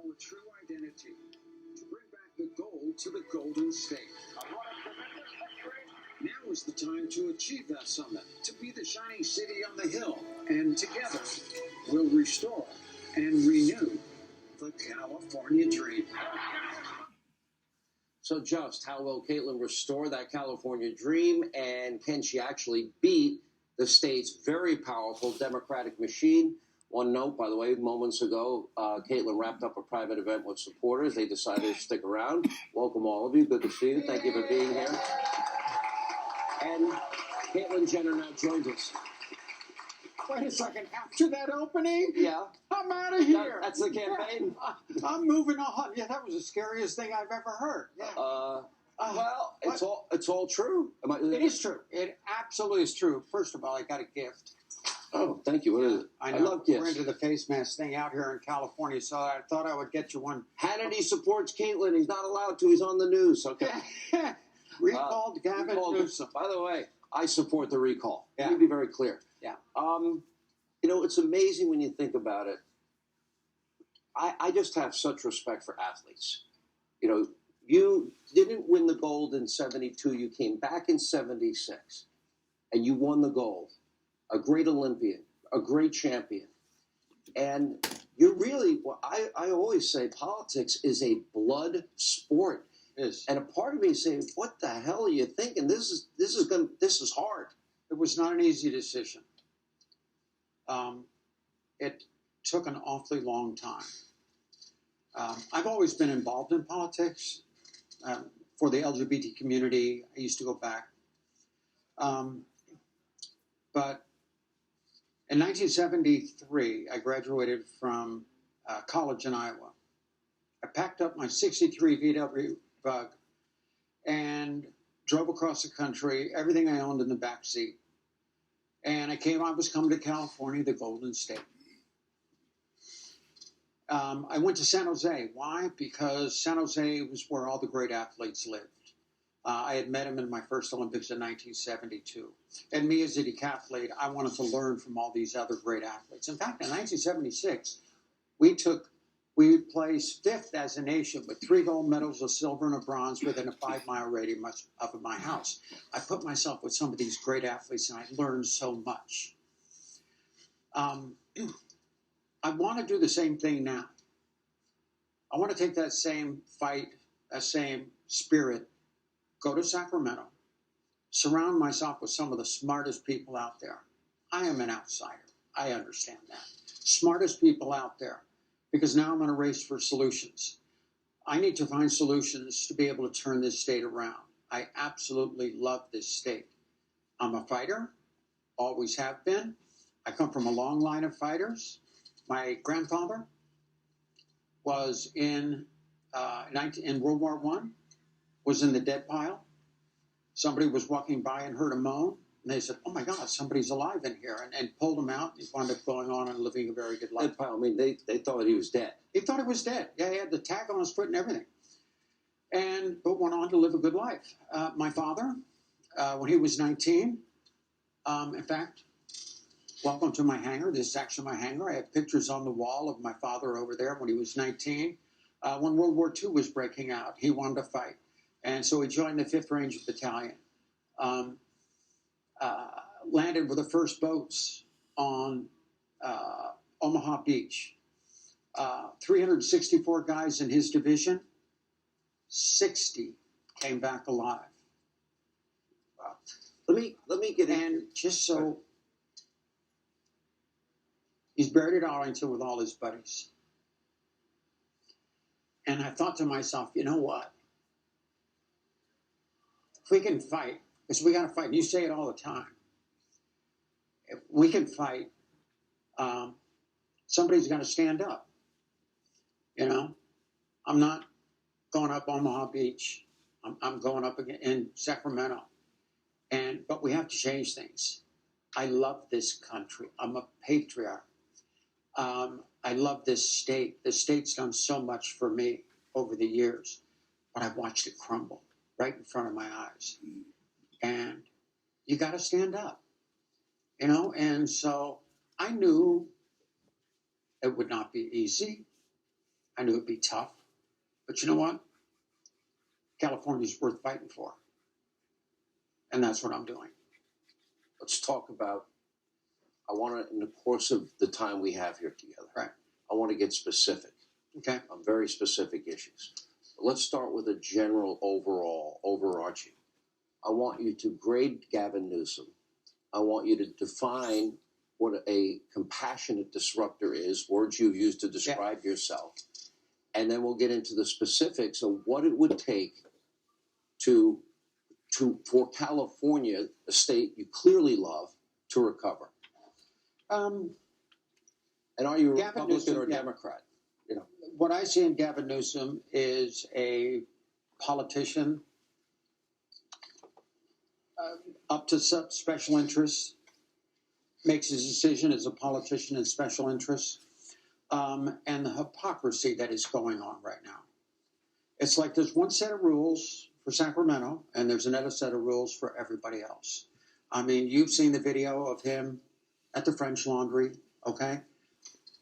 our true identity, to bring back the gold to the Golden State. Now is the time to achieve that summit, to be the shining city on the hill, and together we'll restore and renew the California dream. So just how will Caitlyn restore that California dream, and can she actually beat the state's very powerful Democratic machine? One note, by the way, moments ago, Caitlyn wrapped up a private event with supporters. They decided to stick around. Welcome all of you. Good to see you. Thank you for being here. And Caitlyn Jenner now joins us. Wait a second. After that opening? Yeah. I'm out of here. That's the campaign? Yeah. I'm moving on. Yeah, that was the scariest thing I've ever heard. Yeah. Well, it's all true. It is true. It absolutely is true. First of all, I got a gift. Oh, thank you. What is it? I know. love gifts. We're into the face mask thing out here in California, so I thought I would get you one. Hannity supports Caitlyn. He's not allowed to. He's on the news. Okay. Recalled Gavin Newsom. By the way, I support the recall. Yeah. Let me be very clear. Yeah. It's amazing when you think about it. I just have such respect for athletes. You didn't win the gold in 72. You came back in 76, and you won the gold. A great Olympian, a great champion. And you're really, I always say politics is a blood sport. Yes. And a part of me is saying, what the hell are you thinking? This is hard. It was not an easy decision. It took an awfully long time. I've always been involved in politics. For the LGBT community, I used to go back. But in 1973, I graduated from college in Iowa. I packed up my 63 VW Bug and drove across the country, everything I owned in the back seat. And I was coming to California, the Golden State. I went to San Jose. Why? Because San Jose was where all the great athletes lived. I had met him in my first Olympics in 1972. And me as a decathlete, I wanted to learn from all these other great athletes. In fact, in 1976, we placed fifth as a nation with 3 gold medals, a silver and a bronze within a 5-mile radius of my house. I put myself with some of these great athletes, and I learned so much. I want to do the same thing now. I want to take that same fight, that same spirit, go to Sacramento, surround myself with some of the smartest people out there. I am an outsider. I understand that. Smartest people out there, because now I'm on a race for solutions. I need to find solutions to be able to turn this state around. I absolutely love this state. I'm a fighter, always have been. I come from a long line of fighters. My grandfather was in World War I, was in the dead pile. Somebody was walking by and heard a moan, and they said, "Oh my God, somebody's alive in here," and pulled him out. He wound up going on and living a very good life. Dead pile. I mean, they thought he was dead. He thought he was dead. Yeah, he had the tag on his foot and everything, but went on to live a good life. My father, when he was 19, in fact, welcome to my hangar. This is actually my hangar. I have pictures on the wall of my father over there when he was 19. When World War II was breaking out, he wanted to fight. And so he joined the 5th Ranger Battalion. Landed with the first boats on Omaha Beach. 364 guys in his division, 60 came back alive. Wow. Let me get in. And just so, he's buried at Arlington with all his buddies. And I thought to myself, you know what? If we can fight, because we got to fight, and you say it all the time. If we can fight, somebody's got to stand up. I'm not going up Omaha Beach. I'm going up again in Sacramento. But we have to change things. I love this country. I'm a patriot. I love this state. The state's done so much for me over the years, but I've watched it crumble right in front of my eyes. And you got to stand up, And so I knew it would not be easy. I knew it'd be tough. But you know what? California's worth fighting for. And that's what I'm doing. Let's talk about, I want to, in the course of the time we have here together, Right. I want to get specific Okay. on very specific issues. Let's start with a general overall, overarching. I want you to grade Gavin Newsom. I want you to define what a compassionate disruptor is, words you've used to describe yourself. And then we'll get into the specifics of what it would take for California, a state you clearly love, to recover. And are you a Gavin Republican Newsom, or Democrat? You know, what I see in Gavin Newsom is a politician up to special interests, makes his decision as a politician in special interests, and the hypocrisy that is going on right now. It's like there's one set of rules for Sacramento, and there's another set of rules for everybody else. I mean, you've seen the video of him at the French Laundry, okay?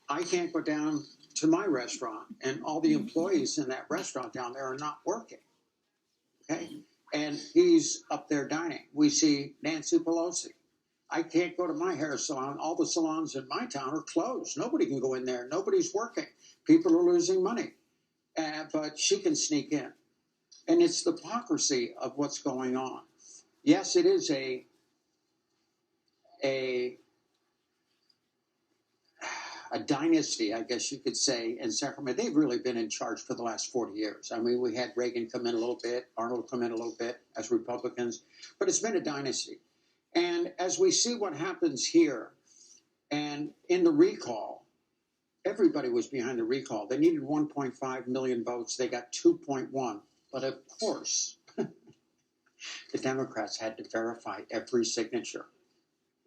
I can't go down to my restaurant, and all the employees in that restaurant down there are not working, okay? And he's up there dining. We see Nancy Pelosi. I can't go to my hair salon. All the salons in my town are closed. Nobody can go in there. Nobody's working. People are losing money. But she can sneak in. And it's the hypocrisy of what's going on. Yes, it is a dynasty, I guess you could say, in Sacramento. They've really been in charge for the last 40 years. I mean, we had Reagan come in a little bit, Arnold come in a little bit as Republicans, but it's been a dynasty. And as we see what happens here, and in the recall, everybody was behind the recall. They needed 1.5 million votes. They got 2.1. But of course, the Democrats had to verify every signature.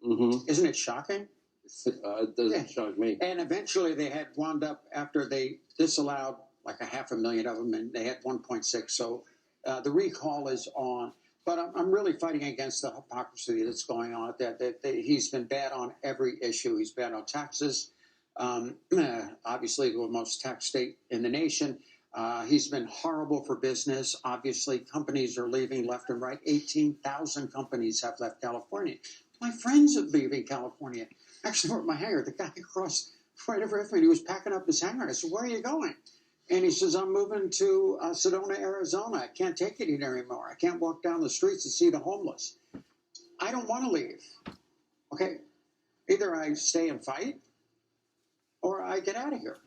mm-hmm. Isn't it shocking? It doesn't shock me. And eventually they had wound up, after they disallowed like 500,000 of them, and they had 1.6. So the recall is on. But I'm really fighting against the hypocrisy that's going on. That he's been bad on every issue. He's bad on taxes. Obviously, the most taxed state in the nation. He's been horrible for business. Obviously, companies are leaving left and right. 18,000 companies have left California. My friends are leaving California. Actually, my hangar, the guy across right over from me, he was packing up his hangar. I said, "Where are you going?" And he says, "I'm moving to Sedona, Arizona. I can't take it here anymore. I can't walk down the streets and see the homeless. I don't want to leave." Okay, either I stay and fight, or I get out of here.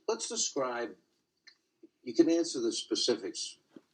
Let's describe, you can answer the specifics